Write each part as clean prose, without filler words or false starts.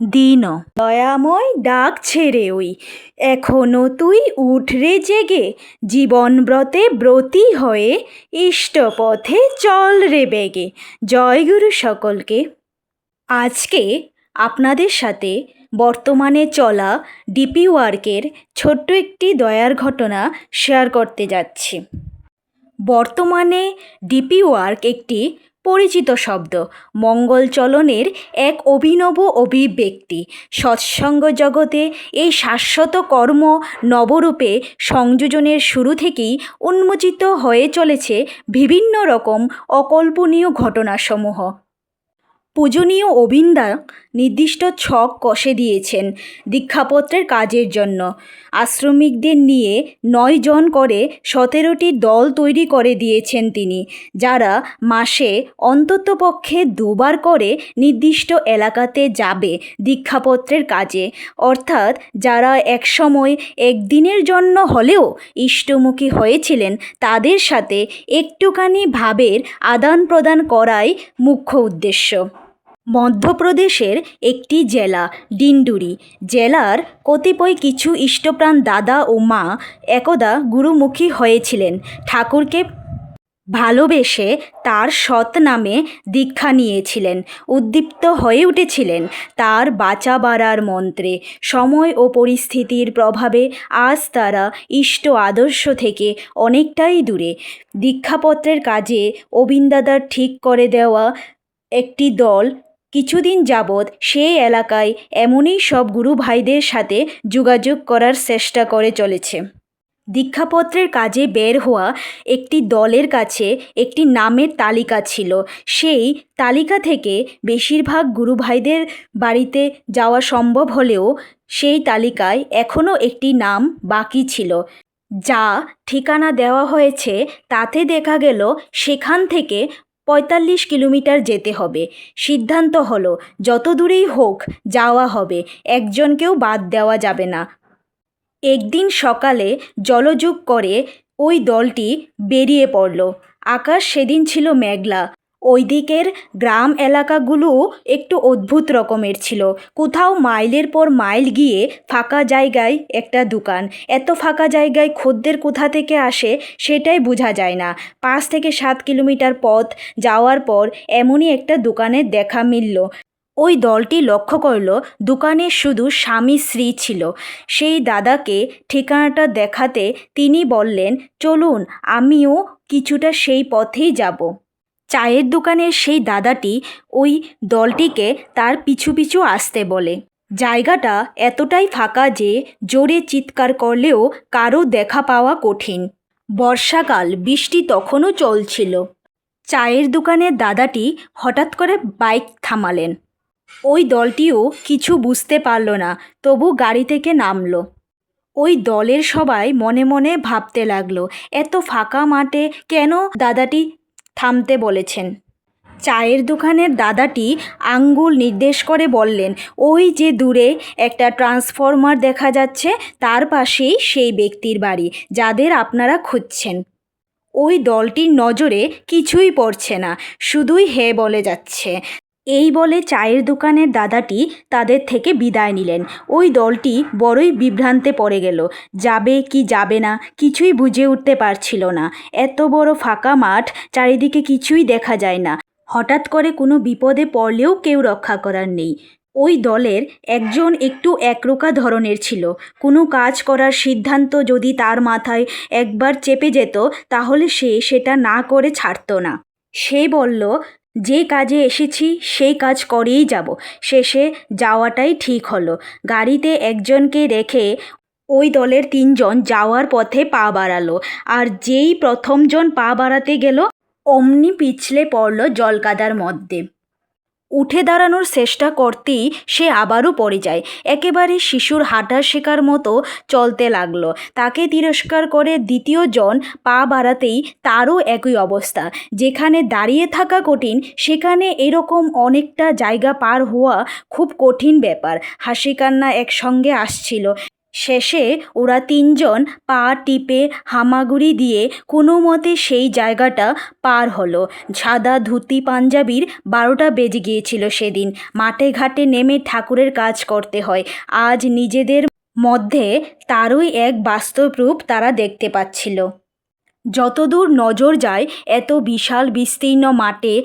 দিন দয়াময় ডাক ছেড়ে ওই এখনো তুই উঠরে জেগে জীবনব্রতে ব্রতী হয়ে ইষ্টপথে চল রে বেগে। জয় গুরু সকলকে। আজকে আপনাদের সাথে বর্তমানে চলা ডিপি ওয়ার্কের ছোট্ট একটি দয়ার ঘটনা শেয়ার করতে যাচ্ছি। বর্তমানে ডিপি ওয়ার্ক একটি পরিচিত শব্দ, মঙ্গলচলনের এক অভিনব অভিব্যক্তি। সৎসঙ্গ জগতে এই শাশ্বত কর্ম নবরূপে সংযোজনের শুরু থেকেই উন্মোচিত হয়ে চলেছে বিভিন্ন রকম অকল্পনীয় ঘটনাসমূহ। পূজনীয় অবিন্দা নির্দিষ্ট ছক কষে দিয়েছেন দীক্ষাপত্রের কাজের জন্য। আশ্রমিকদের নিয়ে 9 জন করে 17টি দল তৈরি করে দিয়েছেন তিনি, যারা মাসে অন্ততপক্ষে 2 বার করে নির্দিষ্ট এলাকাতে যাবে দীক্ষাপত্রের কাজে। অর্থাৎ যারা একসময় একদিনের জন্য হলেও ইষ্টমুখী হয়েছিলেন, তাদের সাথে একটুখানি ভাবের আদান প্রদান করাই মুখ্য উদ্দেশ্য। মধ্যপ্রদেশের একটি জেলা ডিন্ডুরি জেলার কতিপয় কিছু ইষ্টপ্রাণ দাদা ও মা একদা গুরুমুখী হয়েছিলেন। ঠাকুরকে ভালোবেসে তার সৎ নামে দীক্ষা নিয়েছিলেন। উদ্দীপ্ত হয়ে উঠেছিলেন তার বাঁচা বাড়ার মন্ত্রে। সময় ও পরিস্থিতির প্রভাবে আজ তারা ইষ্ট আদর্শ থেকে অনেকটাই দূরে। দীক্ষাপত্রের কাজে অবিন্দাদার ঠিক করে দেওয়া একটি দল কিছুদিন যাবৎ সেই এলাকায় এমনই সব গুরু ভাইদের সাথে যোগাযোগ করার চেষ্টা করে চলেছে। দীক্ষাপত্রের কাজে বের হওয়া একটি দলের কাছে একটি নামের তালিকা ছিল। সেই তালিকা থেকে বেশিরভাগ গুরু ভাইদের বাড়িতে যাওয়া সম্ভব হলেও সেই তালিকায় এখনও একটি নাম বাকি ছিল। যা ঠিকানা দেওয়া হয়েছে তাতে দেখা গেল সেখান থেকে 45 কিলোমিটার যেতে হবে। সিদ্ধান্ত হলো যত দূরেই হোক যাওয়া হবে, একজনকেও বাদ দেওয়া যাবে না। একদিন সকালে জলযোগ করে ওই দলটি বেরিয়ে পড়ল। আকাশ সেদিন ছিল মেঘলা। ওই দিকের গ্রাম এলাকাগুলোও একটু অদ্ভুত রকমের ছিল। কোথাও মাইলের পর মাইল গিয়ে ফাঁকা জায়গায় একটা দোকান। এত ফাঁকা জায়গায় খদ্দের কোথা থেকে আসে সেটাই বোঝা যায় না। 5 থেকে 7 কিলোমিটার পথ যাওয়ার পর এমনই একটা দোকানের দেখা মিলল। ওই দলটি লক্ষ্য করল দোকানে শুধু স্বামী স্ত্রী ছিল। সেই দাদাকে ঠিকানাটা দেখাতে তিনি বললেন, চলুন আমিও কিছুটা সেই পথেই যাব। চায়ের দোকানের সেই দাদাটি ওই দলটিকে তার পিছু পিছু আসতে বলে। জায়গাটা এতটাই ফাঁকা যে জোরে চিৎকার করলেও কারো দেখা পাওয়া কঠিন। বর্ষাকাল, বৃষ্টি তখনও চলছিল। চায়ের দোকানের দাদাটি হঠাৎ করে বাইক থামালেন। ওই দলটিও কিছু বুঝতে পারল না, তবু গাড়ি থেকে নামল। ওই দলের সবাই মনে মনে ভাবতে লাগলো, এত ফাঁকা মাঠে কেন দাদাটি থামতে বলেছেন। চায়ের দোকানের দাদাটি আঙ্গুল নির্দেশ করে বললেন, ওই যে দূরে একটা ট্রান্সফরমার দেখা যাচ্ছে, তার পাশেই সেই ব্যক্তির বাড়ি যাদের আপনারা খুঁজছেন। ওই দলটির নজরে কিছুই পড়ছে না, শুধুই হে বলে যাচ্ছে। এই বলে চায়ের দোকানের দাদাটি তাদের থেকে বিদায় নিলেন। ওই দলটি বড়ই বিভ্রান্তে পড়ে গেল। যাবে কি যাবে না কিছুই বুঝে উঠতে পারছিল না। এত বড় ফাঁকা মাঠ, চারিদিকে কিছুই দেখা যায় না। হঠাৎ করে কোনো বিপদে পড়লেও কেউ রক্ষা করার নেই। ওই দলের একজন একটু একরোখা ধরনের ছিল। কোনো কাজ করার সিদ্ধান্ত যদি তার মাথায় একবার চেপে যেত, তাহলে সে সেটা না করে ছাড়ত না। সে বলল, যে কাজে এসেছি সেই কাজ করেই যাব। শেষে যাওয়াটাই ঠিক হলো। গাড়িতে একজনকে রেখে ওই দলের 3 জন যাওয়ার পথে পা বাড়ালো। আর যেই প্রথমজন পা বাড়াতে গেল, অমনি পিছলে পড়ল জলকাদার মধ্যে। উঠে দাঁড়ানোর চেষ্টা করতেই সে আবারও পড়ে যায়। একেবারে শিশুর হাঁটা শেখার মতো চলতে লাগলো। তাকে তিরস্কার করে দ্বিতীয় জন পা বাড়াতেই তারও একই অবস্থা। যেখানে দাঁড়িয়ে থাকা কঠিন, সেখানে এরকম অনেকটা জায়গা পার হওয়া খুব কঠিন ব্যাপার। হাসি কান্না একসঙ্গে আসছিল। শেষে ওরা তিনজন পা টিপে হামাগুড়ি দিয়ে কোনো মতে সেই জায়গাটা পার হলো। সাদা ধুতি পাঞ্জাবির 12টা বেজে গিয়েছিল সেদিন। মাঠে ঘাটে নেমে ঠাকুরের কাজ করতে হয়। আজ নিজেদের মধ্যে তারই এক বাস্তব রূপ তারা দেখতে পাচ্ছিল। যতদূর নজর যায় এত বিশাল বিস্তীর্ণ মাঠে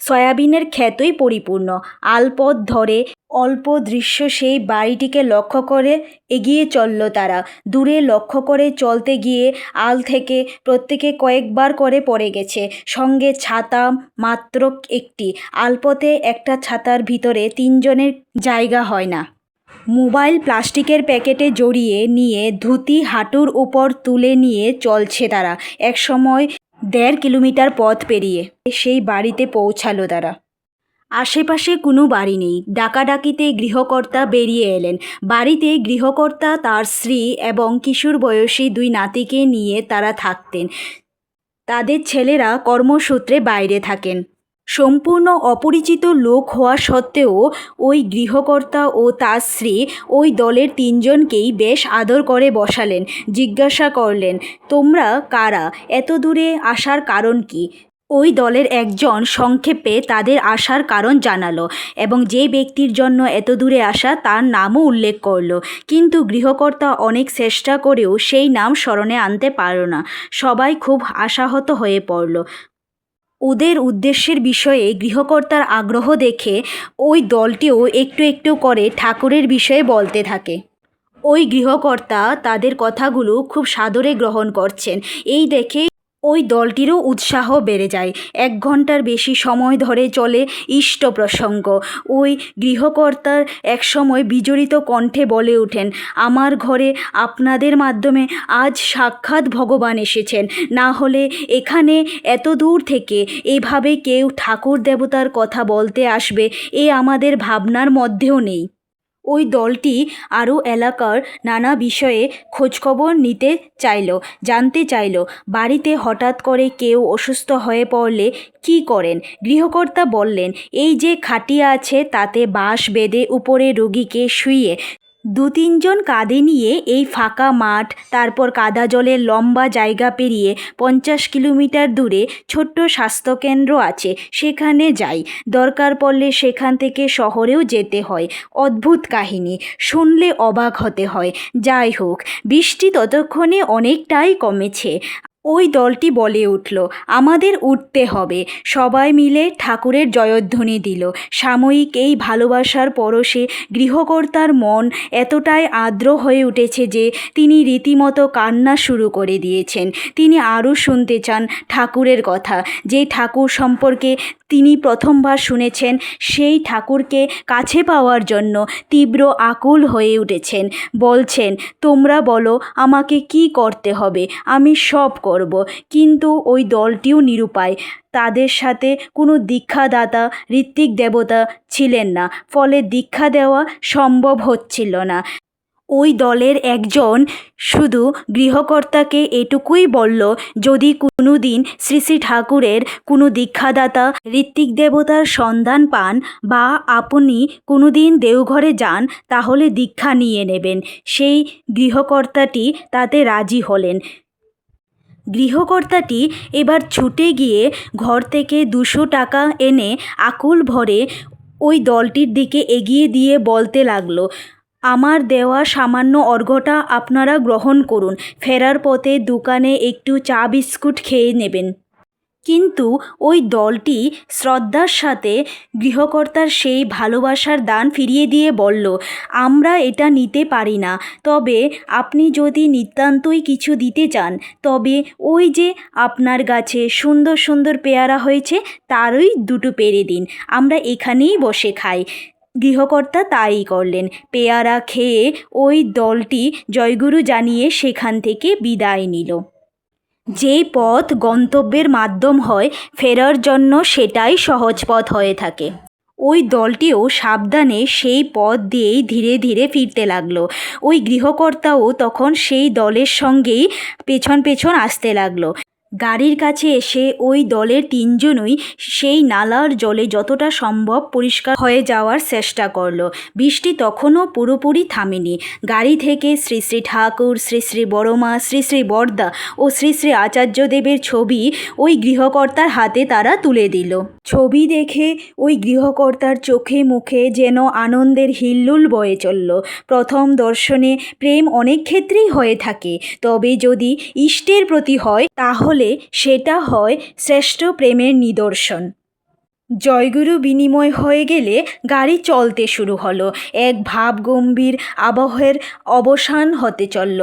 সয়াবিনের ক্ষেতই পরিপূর্ণ। আলপথ ধরে অল্প দৃশ্য সেই বাড়িটিকে লক্ষ্য করে এগিয়ে চলল তারা। দূরে লক্ষ্য করে চলতে গিয়ে আল থেকে প্রত্যেকে কয়েকবার করে পড়ে গেছে। সঙ্গে ছাতা মাত্র একটি। আলপথে একটা ছাতার ভিতরে তিনজনের জায়গা হয় না। মোবাইল প্লাস্টিকের প্যাকেটে জড়িয়ে নিয়ে ধুতি হাঁটুর উপর তুলে নিয়ে চলছে তারা। একসময় 1.5 কিলোমিটার পথ পেরিয়ে সেই বাড়িতে পৌঁছালো তারা। আশেপাশে কোনো বাড়ি নেই। ডাকাডাকিতে গৃহকর্তা বেরিয়ে এলেন। বাড়িতে গৃহকর্তা, তার স্ত্রী এবং কিশোর বয়সী 2 নাতিকে নিয়ে তারা থাকতেন। তাদের ছেলেরা কর্মসূত্রে বাইরে থাকেন। সম্পূর্ণ অপরিচিত লোক হওয়া সত্ত্বেও ওই গৃহকর্তা ও তার স্ত্রী ওই দলের 3 জনকেই বেশ আদর করে বসালেন। জিজ্ঞাসা করলেন, তোমরা কারা? এত দূরে আসার কারণ কি? ওই দলের একজন সংক্ষেপে তাদের আসার কারণ জানালো এবং যে ব্যক্তির জন্য এত দূরে আসা তার নামও উল্লেখ করলো। কিন্তু গৃহকর্তা অনেক চেষ্টা করেও সেই নাম স্মরণে আনতে পারল না। সবাই খুব আশাহত হয়ে পড়ল। ওদের উদ্দেশ্যের বিষয়ে গৃহকর্তার আগ্রহ দেখে ওই দলটিও একটু একটু করে ঠাকুরের বিষয়ে বলতে থাকে। ওই গৃহকর্তা তাদের কথাগুলো খুব সাদরে গ্রহণ করছেন এই দেখে ওই দলটিরও উৎসাহ বেড়ে যায়। 1 ঘন্টার বেশি সময় ধরে চলে ইষ্ট প্রসঙ্গ। ওই গৃহকর্তার একসময় বিজড়িত কণ্ঠে বলে ওঠেন, আমার ঘরে আপনাদের মাধ্যমে আজ সাক্ষাৎ ভগবান এসেছেন। না হলে এখানে এত দূর থেকে এভাবে কেউ ঠাকুর দেবতার কথা বলতে আসবে এ আমাদের ভাবনার মধ্যেও নেই। ওই দলটি আরও এলাকার নানা বিষয়ে খোঁজখবর নিতে চাইল, জানতে চাইল বাড়িতে হঠাৎ করে কেউ অসুস্থ হয়ে পড়লে কি করেন। গৃহকর্তা বললেন, এই যে খাটিয়া আছে তাতে বাঁশ বেঁধে উপরে রোগীকে শুইয়ে 2-3 জন কাঁধে নিয়ে এই ফাঁকা মাঠ, তারপর কাদা জলের লম্বা জায়গা পেরিয়ে 50 কিলোমিটার দূরে ছোট্ট স্বাস্থ্যকেন্দ্র আছে, সেখানে যাই। দরকার পড়লে সেখান থেকে শহরেও যেতে হয়। অদ্ভুত কাহিনী, শুনলে অবাক হতে হয়। যাই হোক, বৃষ্টি ততক্ষণে অনেকটাই কমেছে। ওই দলটি বলে উঠল, আমাদের উঠতে হবে। সবাই মিলে ঠাকুরের জয়ধ্বনি দিল। সাময়িক এই ভালোবাসার পরশে গৃহকর্তার মন এতটাই আর্দ্র হয়ে উঠেছে যে তিনি রীতিমতো কান্না শুরু করে দিয়েছেন। তিনি আরও শুনতে চান ঠাকুরের কথা। যে ঠাকুর সম্পর্কে তিনি প্রথমবার শুনেছেন সেই ঠাকুরকে কাছে পাওয়ার জন্য তীব্র আকুল হয়ে উঠেছেন। বলছেন, তোমরা বলো আমাকে কি করতে হবে, আমি সব করব। কিন্তু ওই দলটিও নিরুপায়। তাদের সাথে কোনো দীক্ষাদাতা ঋত্বিক দেবতা ছিলেন না, ফলে দীক্ষা দেওয়া সম্ভব হচ্ছিল না। ওই দলের একজন শুধু গৃহকর্তাকে এটুকুই বলল, যদি কোনো দিন শ্রী শ্রী ঠাকুরের কোনো দীক্ষাদাতা ঋত্বিক দেবতার সন্ধান পান বা আপনি কোনো দিন দেওঘরে যান তাহলে দীক্ষা নিয়ে নেবেন। সেই গৃহকর্তাটি তাতে রাজি হলেন। গৃহকর্তাটি এবার ছুটে গিয়ে ঘর থেকে 200 টাকা এনে আকুল ভরে ওই দলটির দিকে এগিয়ে দিয়ে বলতে লাগলো, আমার দেওয়া সামান্য অর্ঘ্যটা আপনারা গ্রহণ করুন। ফেরার পথে দোকানে একটু চা বিস্কুট খেয়ে নেবেন। কিন্তু ওই দলটি শ্রদ্ধার সাথে গৃহকর্তার সেই ভালোবাসার দান ফিরিয়ে দিয়ে বলল, আমরা এটা নিতে পারি না, তবে আপনি যদি নিতান্তই কিছু দিতে চান তবে ওই যে আপনার গাছে সুন্দর সুন্দর পেয়ারা হয়েছে তারই 2টো পেড়ে দিন, আমরা এখানেই বসে খাই। গৃহকর্তা তাই করলেন। পেয়ারা খেয়ে ওই দলটি জয়গুরু জানিয়ে সেখান থেকে বিদায় নিল। যেই পথ গন্তব্যের মাধ্যম হয় ফেরার জন্য সেটাই সহজ পথ হয়ে থাকে। ওই দলটিও সাবধানে সেই পথ দিয়েই ধীরে ধীরে ফিরতে লাগলো। ওই গৃহকর্তাও তখন সেই দলের সঙ্গেই পেছন পেছন আসতে লাগলো। গাড়ির কাছে এসে ওই দলের তিনজনই সেই নালার জলে যতটা সম্ভব পরিষ্কার হয়ে যাওয়ার চেষ্টা করলো। বৃষ্টি তখনও পুরোপুরি থামেনি। গাড়ি থেকে শ্রী শ্রী ঠাকুর, শ্রী শ্রী বড়মা, শ্রী শ্রী বরদা ও শ্রী শ্রী আচার্যদেবের ছবি ওই গৃহকর্তার হাতে তারা তুলে দিল। ছবি দেখে ওই গৃহকর্তার চোখে মুখে যেন আনন্দের হিল্লোল বয়ে চলল। প্রথম দর্শনে প্রেম অনেক ক্ষেত্রেই হয়ে থাকে, তবে যদি ইষ্টের প্রতি হয় তাহলে সেটা হয় শ্রেষ্ঠ প্রেমের নিদর্শন। জয়গুরু বিনিময় হয়ে গেলে গাড়ি চলতে শুরু হলো। এক ভাবগম্ভীর আবহের অবসান হতে চলল।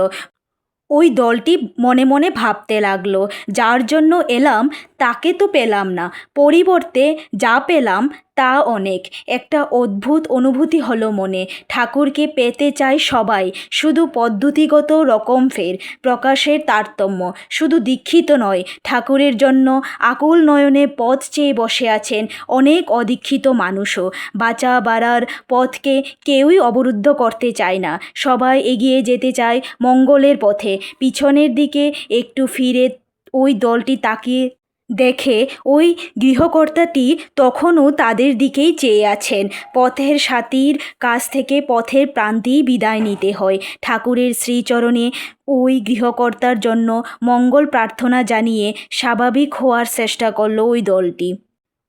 ওই দলটি মনে মনে ভাবতে লাগলো, যার জন্য এলাম তাকে তো পেলাম না, পরিবর্তে যা পেলাম তা অনেক। একটা অদ্ভুত অনুভূতি হলো মনে। ঠাকুরকে পেতে চায় সবাই, শুধু পদ্ধতিগত রকম ফের প্রকাশের তারতম্য। শুধু দীক্ষিত নয়, ঠাকুরের জন্য আকুল নয়নে পথ চেয়ে বসে আছেন অনেক অদীক্ষিত মানুষও। বাঁচা বাড়ার পথকে কেউই অবরুদ্ধ করতে চায় না, সবাই এগিয়ে যেতে চায় মঙ্গলের পথে। পিছনের দিকে একটু ফিরে ওই দলটি তাকিয়ে দেখে ওই গৃহকর্তাটি তখনও তাদের দিকেই চেয়ে আছেন। পথের সাথীর কাছ থেকে পথের প্রান্তেই বিদায় নিতে হয়। ঠাকুরের শ্রীচরণে ওই গৃহকর্তার জন্য মঙ্গল প্রার্থনা জানিয়ে স্বাভাবিক হওয়ার চেষ্টা করল ওই দলটি।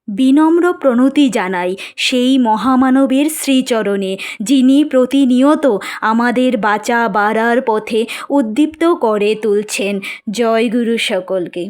বিনম্র প্রণতি জানাই সেই মহামানবের শ্রীচরণে, যিনি প্রতিনিয়ত আমাদের বাঁচা বাড়ার পথে উদ্দীপ্ত করে তুলছেন। জয় গুরু সকলকে।